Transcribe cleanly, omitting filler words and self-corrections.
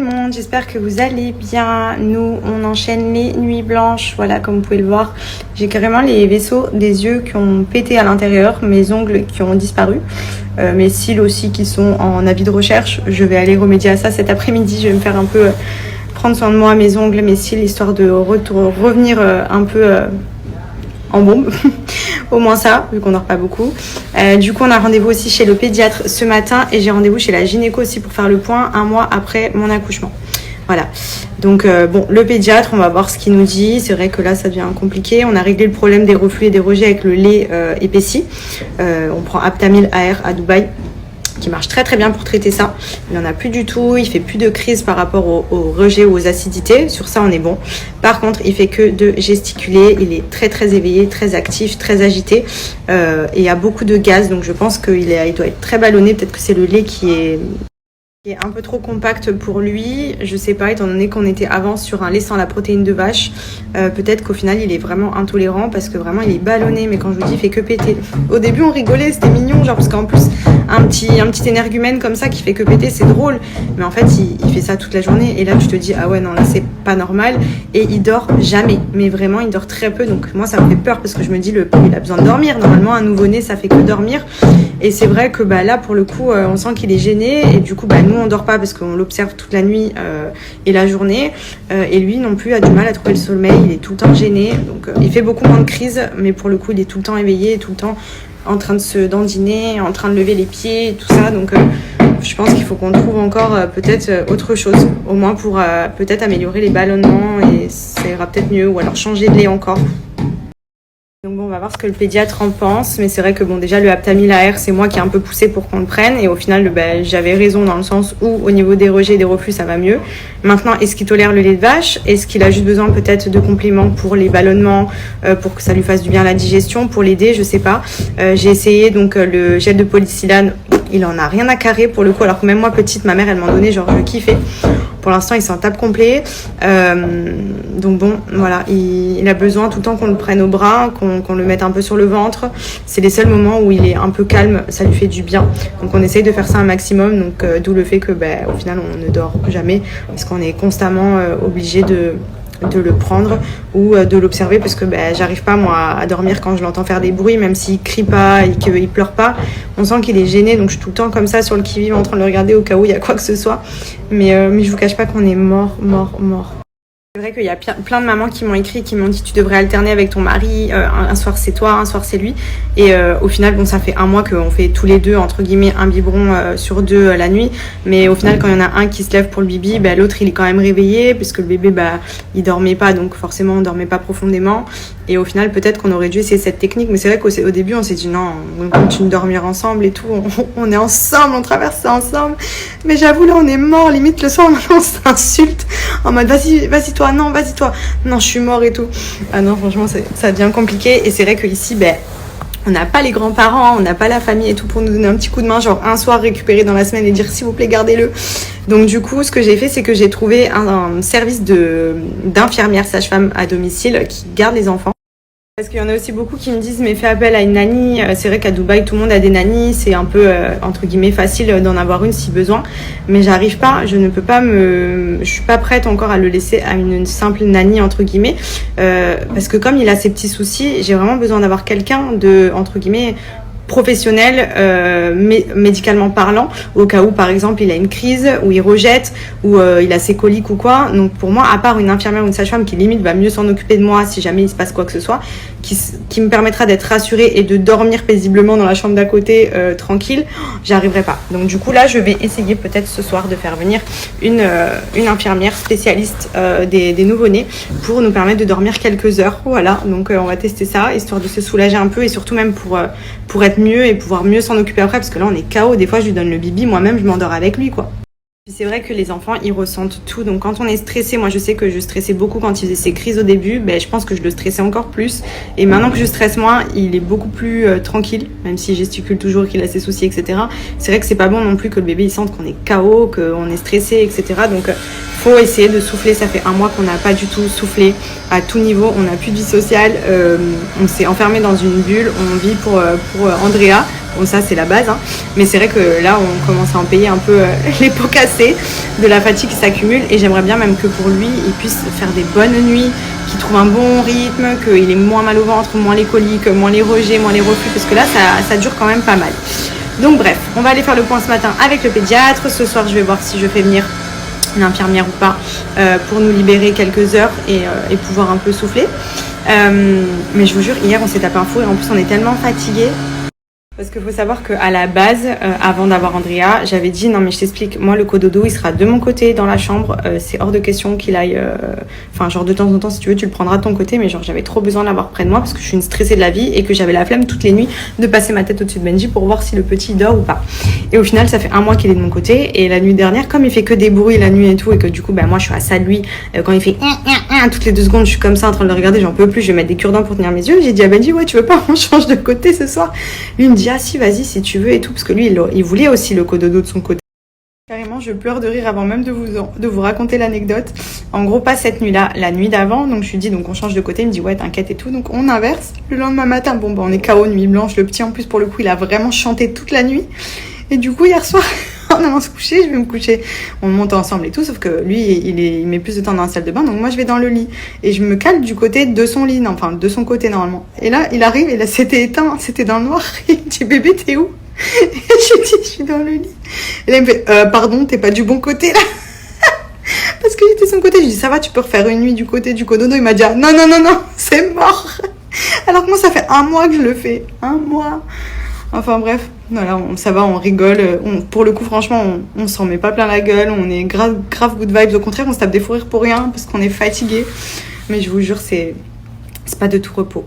Tout le monde, j'espère que vous allez bien. Nous, on enchaîne les nuits blanches. Voilà, comme vous pouvez le voir, j'ai carrément les vaisseaux des yeux qui ont pété à l'intérieur, mes ongles qui ont disparu, mes cils aussi qui sont en avis de recherche. Je vais aller remédier à ça cet après-midi. Je vais me faire un peu prendre soin de moi, mes ongles, mes cils, histoire de revenir un peu en bombe. Au moins ça, vu qu'on dort pas beaucoup. Du coup, on a rendez-vous aussi chez le pédiatre ce matin et j'ai rendez-vous chez la gynéco aussi pour faire le point un mois après mon accouchement. Voilà. Donc, bon, le pédiatre, on va voir ce qu'il nous dit. C'est vrai que là, ça devient compliqué. On a réglé le problème des reflux et des rejets avec le lait épaissi. On prend Aptamil AR à Dubaï, qui marche très très bien pour traiter ça. Il n'en a plus du tout, il fait plus de crise par rapport au rejet ou aux acidités. Sur ça, on est bon. Par contre, il fait que de gesticuler. Il est très très éveillé, très actif, très agité. Et il y a beaucoup de gaz, donc je pense qu'il doit être très ballonné. Peut-être que c'est le lait qui est un peu trop compact pour lui, je sais pas, étant donné qu'on était avant sur un lait sans la protéine de vache, peut-être qu'au final il est vraiment intolérant parce que vraiment il est ballonné, mais quand je vous dis il fait que péter. Au début on rigolait, c'était mignon, genre parce qu'en plus un petit énergumène comme ça qui fait que péter, c'est drôle, mais en fait il fait ça toute la journée et là tu te dis ah ouais non là c'est pas normal et il dort jamais, mais vraiment il dort très peu, donc moi ça me fait peur parce que je me dis il a besoin de dormir, normalement un nouveau-né ça fait que dormir et c'est vrai que là pour le coup on sent qu'il est gêné et du coup nous on dort pas parce qu'on l'observe toute la nuit et la journée et lui non plus a du mal à trouver le sommeil, il est tout le temps gêné, donc il fait beaucoup moins de crises, mais pour le coup il est tout le temps éveillé, tout le temps en train de se dandiner, en train de lever les pieds et tout ça, donc je pense qu'il faut qu'on trouve encore peut-être autre chose, au moins pour peut-être améliorer les ballonnements et ça ira peut-être mieux, ou alors changer de lait encore. Donc bon, on va voir ce que le pédiatre en pense, mais c'est vrai que bon, déjà le Aptamil AR, c'est moi qui ai un peu poussé pour qu'on le prenne, et au final, j'avais raison dans le sens où au niveau des rejets et des reflux, ça va mieux. Maintenant, est-ce qu'il tolère le lait de vache? Est-ce qu'il a juste besoin peut-être de compléments pour les ballonnements, pour que ça lui fasse du bien à la digestion, pour l'aider, je sais pas. J'ai essayé donc le gel de polysilane, il en a rien à carrer pour le coup, alors que même moi petite, ma mère elle m'en donnait, genre je kiffais. Pour l'instant, il s'en tape complet. Donc bon, voilà, il a besoin tout le temps qu'on le prenne au bras, qu'on le mette un peu sur le ventre. C'est les seuls moments où il est un peu calme, ça lui fait du bien. Donc on essaye de faire ça un maximum, donc d'où le fait que au final on ne dort jamais, parce qu'on est constamment obligé de le prendre ou de l'observer, parce que j'arrive pas moi à dormir quand je l'entends faire des bruits, même s'il crie pas et qu'il pleure pas, on sent qu'il est gêné, donc je suis tout le temps comme ça sur le qui-vive en train de le regarder au cas où il y a quoi que ce soit, mais je vous cache pas qu'on est mort. C'est vrai qu'il y a plein de mamans qui m'ont écrit, qui m'ont dit tu devrais alterner avec ton mari, un soir c'est toi, un soir c'est lui, et au final bon, ça fait un mois qu'on fait tous les deux entre guillemets un biberon sur deux la nuit, mais au final quand il y en a un qui se lève pour le bibi, l'autre il est quand même réveillé puisque le bébé il dormait pas, donc forcément on dormait pas profondément, et au final peut-être qu'on aurait dû essayer cette technique, mais c'est vrai qu'au début on s'est dit non, on continue de dormir ensemble et tout, on est ensemble, on traverse ça ensemble, mais j'avoue là on est mort, limite le soir on s'insulte en mode vas-y toi, non vas-y toi, non je suis mort et tout. Ah non franchement ça devient compliqué, et c'est vrai qu'ici on n'a pas les grands-parents, on n'a pas la famille et tout pour nous donner un petit coup de main, genre un soir récupérer dans la semaine et dire s'il vous plaît gardez-le. Donc du coup ce que j'ai fait, c'est que j'ai trouvé un service d'infirmière sage-femme à domicile qui garde les enfants. Parce qu'il y en a aussi beaucoup qui me disent mais fais appel à une nanny. C'est vrai qu'à Dubaï tout le monde a des nannies, c'est un peu entre guillemets facile d'en avoir une si besoin, mais j'arrive pas, je suis pas prête encore à le laisser à une simple nanny entre guillemets, parce que comme il a ses petits soucis, j'ai vraiment besoin d'avoir quelqu'un de entre guillemets professionnel, médicalement parlant, au cas où par exemple il a une crise, ou il rejette, ou il a ses coliques ou quoi. Donc pour moi, à part une infirmière ou une sage-femme qui limite va mieux s'en occuper de moi si jamais il se passe quoi que ce soit, qui me permettra d'être rassurée et de dormir paisiblement dans la chambre d'à côté tranquille, j'y arriverai pas. Donc du coup là je vais essayer peut-être ce soir de faire venir une infirmière spécialiste des nouveau-nés pour nous permettre de dormir quelques heures. Voilà, donc on va tester ça histoire de se soulager un peu, et surtout même pour être mieux et pouvoir mieux s'en occuper après, parce que là on est KO, des fois je lui donne le bibi, moi-même je m'endors avec lui quoi. Puis c'est vrai que les enfants ils ressentent tout, donc quand on est stressé, moi je sais que je stressais beaucoup quand il faisait ses crises au début, je pense que je le stressais encore plus, et maintenant que je stresse moins, il est beaucoup plus tranquille, même s'il gesticule toujours, qu'il a ses soucis etc. C'est vrai que c'est pas bon non plus que le bébé il sente qu'on est KO, qu'on est stressé etc. Donc faut essayer de souffler. Ça fait un mois qu'on n'a pas du tout soufflé à tout niveau, on n'a plus de vie sociale, on s'est enfermé dans une bulle, on vit pour Andrea, Bon, ça c'est la base, hein. Mais c'est vrai que là on commence à en payer un peu les pots cassés de la fatigue qui s'accumule, et j'aimerais bien même que pour lui il puisse faire des bonnes nuits, qu'il trouve un bon rythme, qu'il ait moins mal au ventre, moins les coliques, moins les rejets, moins les reflux, parce que là ça dure quand même pas mal. Donc bref, on va aller faire le point ce matin avec le pédiatre. Ce soir je vais voir si je fais venir une infirmière ou pas pour nous libérer quelques heures et pouvoir un peu souffler. Mais je vous jure, hier on s'est tapé un fou et en plus on est tellement fatigués. Parce qu'il faut savoir qu'à la base, avant d'avoir Andrea, j'avais dit non mais je t'explique, moi le cododo il sera de mon côté dans la chambre, c'est hors de question qu'il aille, enfin genre de temps en temps si tu veux tu le prendras de ton côté, mais genre j'avais trop besoin de l'avoir près de moi parce que je suis une stressée de la vie et que j'avais la flemme toutes les nuits de passer ma tête au-dessus de Benji pour voir si le petit dort ou pas. Et au final ça fait 1 mois qu'il est de mon côté, et la nuit dernière comme il fait que des bruits la nuit et tout, et que du coup ben moi je suis à ça de lui, quand il fait toutes les 2 secondes je suis comme ça en train de le regarder, j'en peux plus, je vais mettre des cure-dents pour tenir mes yeux, j'ai dit à Benji ouais tu veux pas on change de côté ce soir. Lui il me dit ah si vas-y si tu veux et tout, parce que lui il voulait aussi le cododo de son côté. Carrément je pleure de rire avant même de vous raconter l'anecdote. En gros pas cette nuit là, la nuit d'avant, donc je lui dis donc on change de côté, il me dit ouais t'inquiète et tout, donc on inverse. Le lendemain matin bon bah on est KO nuit blanche, le petit en plus pour le coup il a vraiment chanté toute la nuit, et du coup hier soir en allant se coucher, je vais me coucher, on monte ensemble et tout, sauf que lui il met plus de temps dans la salle de bain, donc moi je vais dans le lit et je me cale du côté de son lit, enfin de son côté normalement, et là il arrive et là c'était éteint, c'était dans le noir, et il me dit bébé t'es où? Et je dis je suis dans le lit, et là il me fait pardon t'es pas du bon côté là parce que j'étais de son côté. Je dis ça va tu peux refaire une nuit du côté du cododo, il m'a dit ah, non c'est mort, alors que moi ça fait 1 mois que je le fais, 1 mois. Enfin bref, voilà, ça va, on rigole. Pour le coup, franchement, on s'en met pas plein la gueule. On est grave good vibes. Au contraire, on se tape des fous rires pour rien parce qu'on est fatigué. Mais je vous jure, c'est pas de tout repos.